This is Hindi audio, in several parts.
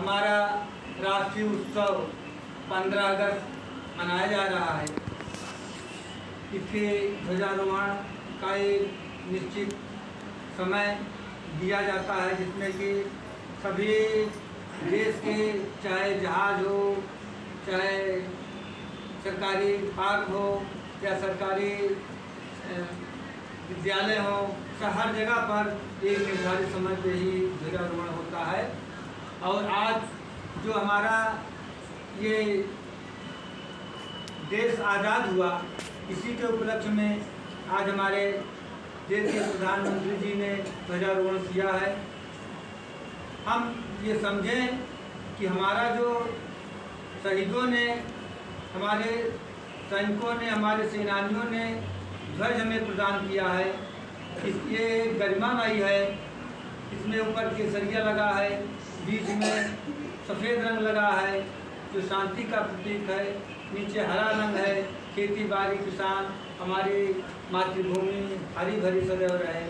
हमारा राष्ट्रीय उत्सव 15 अगस्त मनाया जा रहा है। इसके ध्वजारोहण का एक निश्चित समय दिया जाता है, जिसमें कि सभी देश के, चाहे जहाज हो, चाहे सरकारी पार्क हो या सरकारी विद्यालय हो, हर जगह पर एक निर्धारित समय पे ही ध्वजारोहण होता है। और आज जो हमारा ये देश आज़ाद हुआ, इसी के उपलक्ष्य में आज हमारे देश के प्रधानमंत्री जी ने ध्वजारोहण किया है। हम ये समझें कि हमारा जो शहीदों ने, हमारे सैनिकों ने, हमारे सेनानियों ने ध्वज हमें प्रदान किया है, ये गरिमामयी है। इसमें ऊपर केसरिया लगा है, बीच में सफ़ेद रंग लगा है जो शांति का प्रतीक है, नीचे हरा रंग है, खेती बाड़ी किसान, हमारी मातृभूमि हरी भरी सदैव रहे।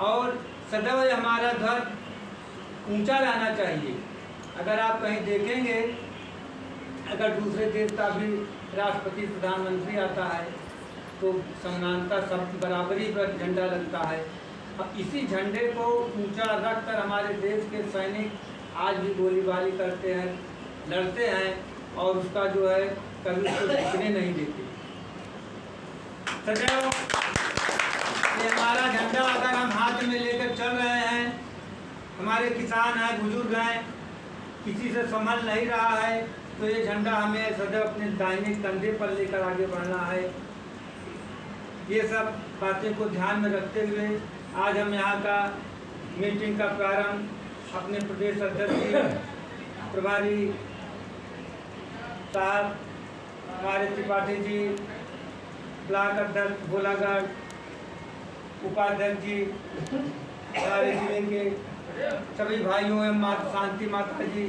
और सदैव हमारा ध्वज ऊंचा रहना चाहिए। अगर आप कहीं देखेंगे, अगर दूसरे देश का भी राष्ट्रपति प्रधानमंत्री आता है तो समानता सब बराबरी पर झंडा लगता है। अब इसी झंडे को ऊंचा रखकर हमारे देश के सैनिक आज भी गोलीबारी करते हैं, लड़ते हैं, और उसका जो है कभी उसको झुकने नहीं देते। सदैव ये हमारा झंडा अगर हम हाथ में लेकर चल रहे हैं, हमारे किसान हैं, बुजुर्ग हैं, किसी से संभल नहीं रहा है, तो ये झंडा हमें सदैव अपने दाहिने कंधे पर लेकर आगे बढ़ना है। ये सब बातें को ध्यान में रखते हुए आज हम यहाँ का मीटिंग का प्रारंभ अपने प्रदेश अध्यक्ष जी, प्रभारी साहब, हमारे त्रिपाठी जी, ब्लॉक अध्यक्ष भोलागढ़, उपाध्यक्ष जी, हमारे जिले के सभी भाइयों एवं शांति माता जी,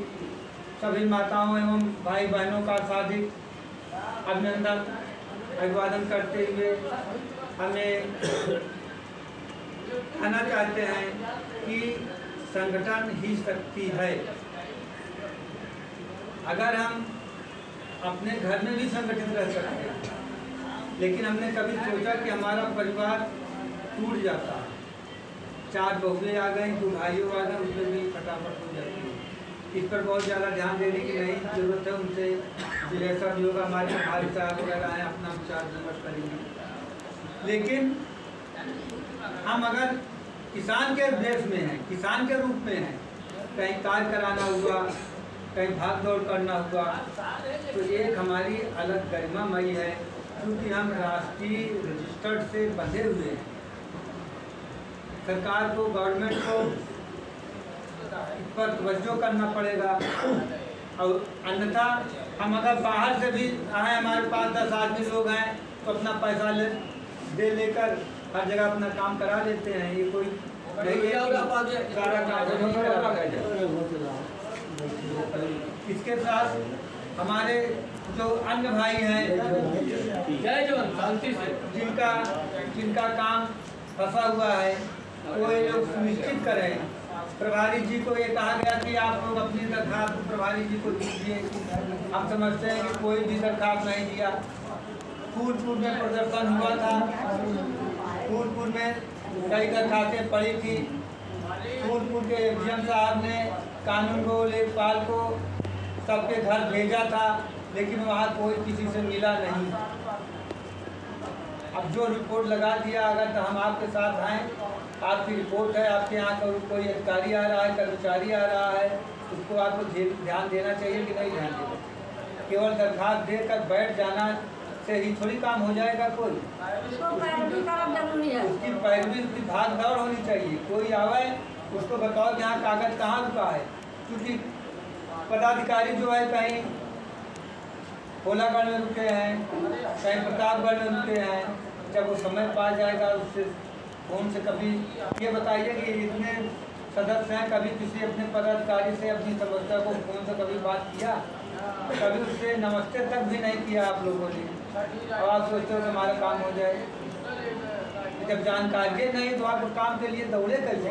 सभी माताओं एवं भाई बहनों का सादिक अभिनंदन अभिवादन करते हुए हमें कहना चाहते हैं कि संगठन ही शक्ति है। अगर हम अपने घर में भी संगठित रह सकते हैं, लेकिन हमने कभी सोचा कि हमारा परिवार टूट जाता है, 4 बहुएं आ गई, 2 भाइयों आ गए, उसमें भी फटाफट हो जाती है। इस पर बहुत ज़्यादा ध्यान देने की नहीं जरूरत है। उनसे जैसा भी होगा, हमारे भाई साहब वगैरह हैं, अपना विचार विमर्श करेंगे। लेकिन हम अगर किसान के देश में हैं, किसान के रूप में हैं, कहीं कार्य कराना हुआ, कहीं भाग दौड़ करना हुआ, तो एक हमारी अलग गरिमामयी है, क्योंकि हम राष्ट्रीय रजिस्टर्ड से बंधे हुए हैं। सरकार को, गवर्नमेंट को इस पर तवज्जो करना पड़ेगा। और अन्यथा हम अगर बाहर से भी आए, हमारे पास 10 आदमी लोग हैं, तो अपना पैसा दे लेकर हर जगह अपना काम करा लेते हैं। ये कोई नहीं है कि सारा काम नहीं करा। इसके साथ हमारे जो अन्य भाई हैं, जिनका काम फंसा हुआ है, वो ये लोग सुनिश्चित करें। प्रभारी जी को ये कहा गया कि आप लोग अपनी दरखास्त प्रभारी जी को दीजिए। हम समझते हैं कि कोई भी दरखास्त नहीं दिया। फूलपुर में प्रदर्शन हुआ था, फूलपुर में कई दरखास्तें पड़ी थी। फूलपुर के एसडीएम साहब ने कानून को, लेखपाल को सबके घर भेजा था, लेकिन वहाँ कोई किसी से मिला नहीं। अब जो रिपोर्ट लगा दिया, अगर तो हम आपके साथ आएँ, आपकी रिपोर्ट है, आपके यहाँ कोई अधिकारी आ रहा है, कर्मचारी आ रहा है, उसको आपको ध्यान देना चाहिए कि नहीं ध्यान देना। केवल दरखास्त देकर बैठ जाना से ही थोड़ी काम हो जाएगा। कोई उसकी पैरवी, उसकी भाग दौड़ होनी चाहिए। कोई आवे, उसको बताओ कि यहाँ कागज कहाँ रुका है, क्योंकि पदाधिकारी जो है कहीं भोलागढ़ में रुके हैं, कहीं प्रतापगढ़ में रुके हैं। जब वो समय पा जाएगा, उससे फोन से कभी ये बताइए कि इतने सदस्य हैं, कभी किसी अपने पदाधिकारी से अपनी समस्या को फोन से कभी बात किया? कभी उससे नमस्ते तक भी नहीं किया आप लोगों ने। और आप सोचते हो कि हमारा काम हो जाए। जब जानकारी नहीं तो आप काम के लिए दौड़े कैसे?